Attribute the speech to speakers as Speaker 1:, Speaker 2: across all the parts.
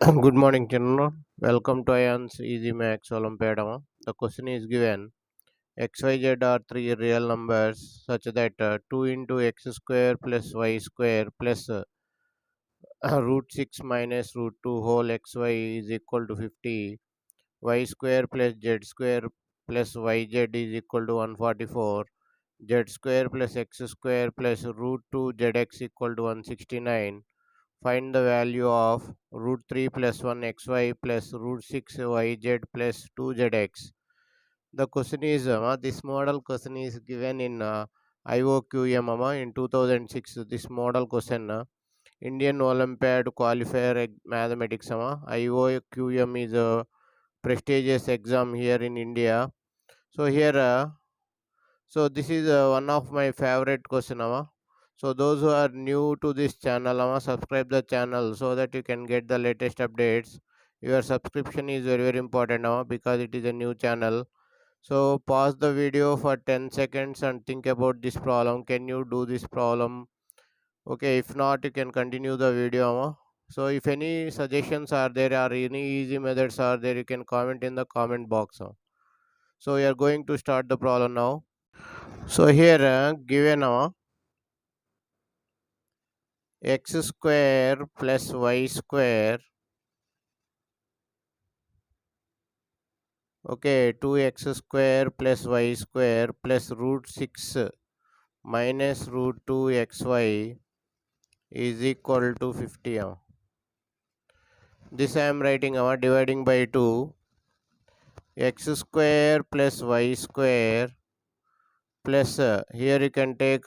Speaker 1: Good morning, children. Welcome to ION's EasyMath Olympiad. The question is given: X, Y, Z are three real numbers such that 2 into x square plus y square plus root 6 minus root 2 whole xy is equal to 50. Y square plus z square plus yz is equal to 144. Z square plus x square plus root 2 zx equal to 169. Find the value of root 3 plus 1 xy plus root 6 yz plus 2 zx. The question is, this model question is given in IOQM in 2006. This model question, Indian Olympiad Qualifier Mathematics. IOQM is a prestigious exam here in India. So here, this is one of my favorite question. So those who are new to this channel, subscribe the channel so that you can get the latest updates. Your subscription is very very important because it is a new channel. So pause the video for 10 seconds and think about this problem. Can you do this problem? Okay, if not, you can continue the video. So if any suggestions are there or any easy methods are there, you can comment in the comment box. So we are going to start the problem now. So here given x square plus y square, okay, 2x square plus y square plus root 6 minus root 2 xy is equal to 50. This I am writing dividing by 2, x square plus y square plus here you can take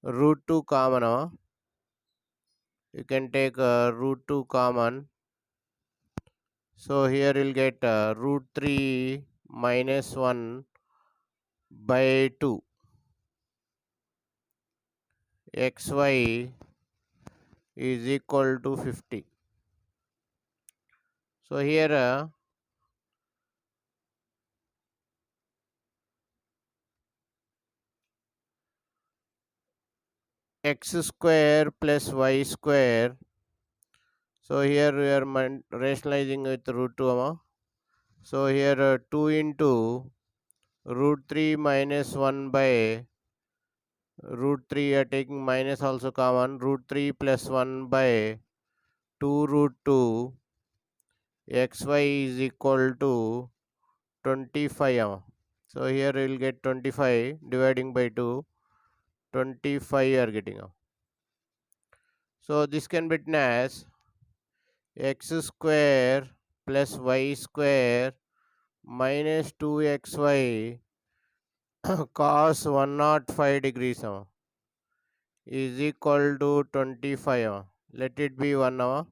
Speaker 1: root 2 common. You can take root 2 common. So here you'll get root 3 minus 1 by 2 xy is equal to 50. So here x square plus y square. So here we are rationalizing with root 2. So here 2 into root 3 minus 1 by root 3, are taking minus also common, root 3 plus 1 by 2 root 2 xy is equal to 25. So here we will get 25 dividing by 2, 25 you are getting. So this can be written as x square plus y square minus 2xy cos 105 degrees is equal to 25. Let it be 1 hour.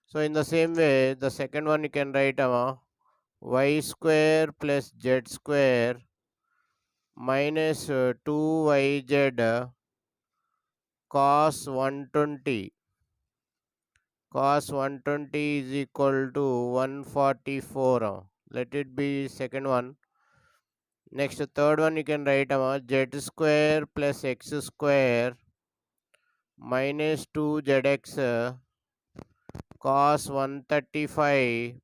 Speaker 1: So in the same way, the second one you can write y square plus z square minus 2yz cos 120. Cos 120 is equal to 144. Let it be second one. Next, third one you can write z square plus x square minus 2zx cos 135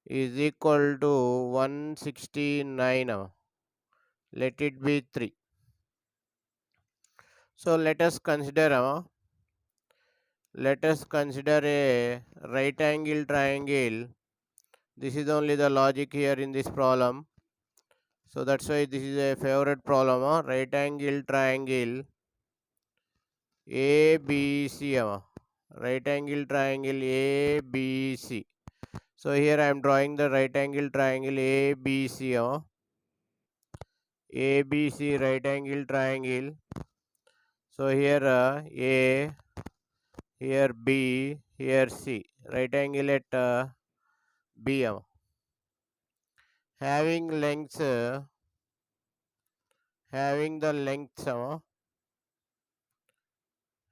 Speaker 1: is equal to 169. Let it be 3. So let us consider a right angle triangle. This is only the logic here in this problem. So that's why this is a favorite problem. Right angle triangle ABC. Right angle triangle ABC. So here I am drawing the right angle triangle ABC. ABC right angle triangle. So here A, here B, here C. Right angle at B. Having lengths, having the lengths,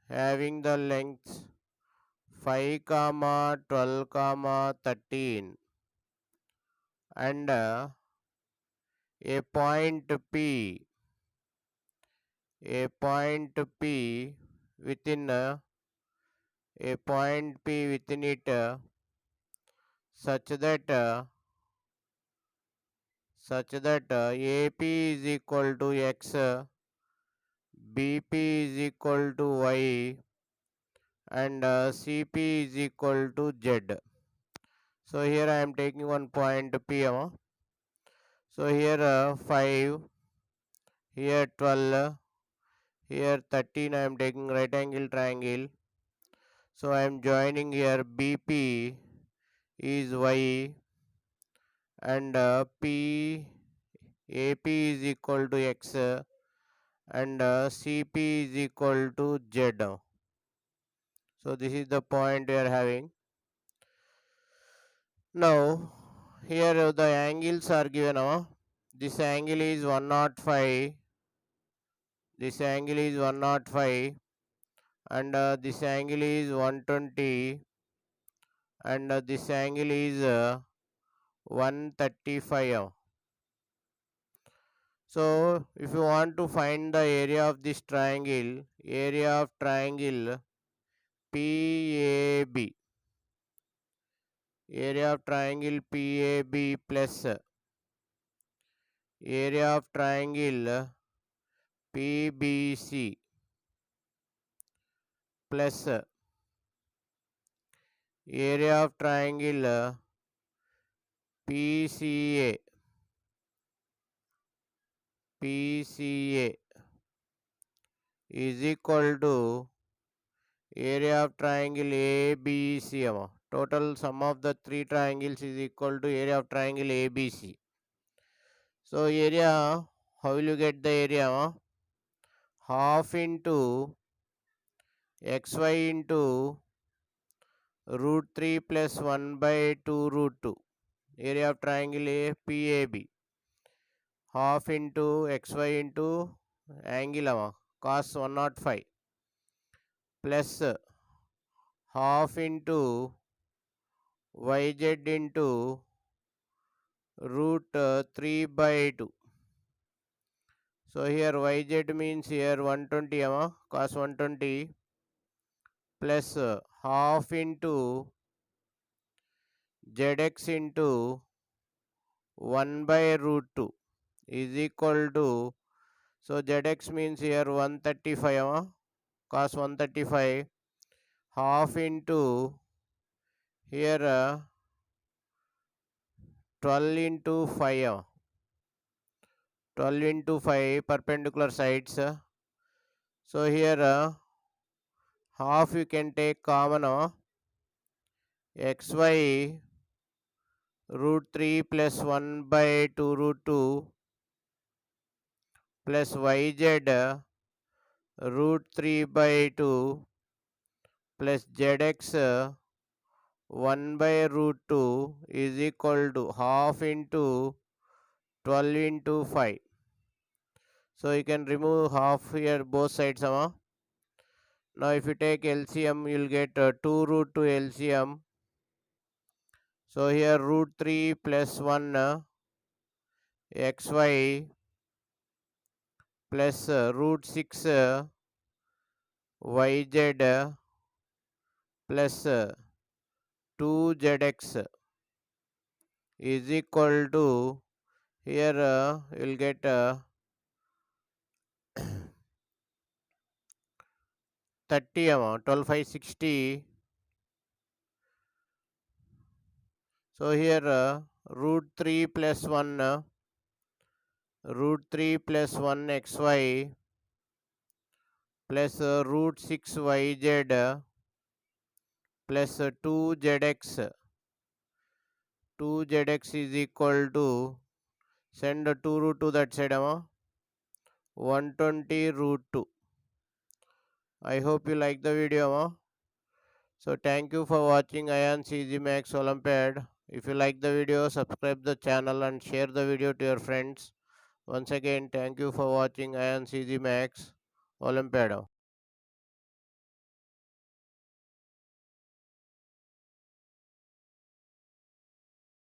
Speaker 1: having the lengths 5 comma 12 comma 13 and a point P within a point P within it such that AP is equal to X, BP is equal to Y, and CP is equal to Z. So here I am taking one point P. So here 5, here 12, here 13. I am taking right angle triangle. So I am joining here BP is Y and AP is equal to X and CP is equal to Z. So this is the point we are having. Now here the angles are given. This angle is 105. This angle is 105 and this angle is 120 and this angle is 135. So if you want to find the area of this triangle, area of triangle PAB, area of triangle PAB plus area of triangle PBC plus area of triangle PCA is equal to area of triangle ABC. Total sum of the three triangles is equal to area of triangle ABC. So area, how will you get the area? Half into xy into root 3 plus 1 by 2 root 2. Area of triangle PAB. Half into xy into angle cos 105 plus half into yz into root 3 by 2. So here yz means here 120 cos 120 plus half into zx into 1 by root 2 is equal to, so zx means here 135 cos 135 half into here 12 into 5 12 into 5 perpendicular sides. So here half you can take common xy root 3 plus 1 by 2 root 2 plus yz root 3 by 2 plus zx 1 by root 2 is equal to half into 12 into 5. So you can remove half here both sides. Now if you take LCM, you will get 2 root 2 LCM. So here root 3 plus 1 xy plus root 6 yz plus 2zx is equal to, here you will get 30 12 5 60. So here root 3 plus 1 root 3 plus 1 xy plus root 6 yz plus 2zx. 2zx is equal to, send 2 root to that side 120 root 2. I hope you like the video. So thank you for watching IONCEasyMath Olympiad. If you like the video, subscribe the channel and share the video to your friends. Once again, thank you for watching IONCEasyMath Olympiad.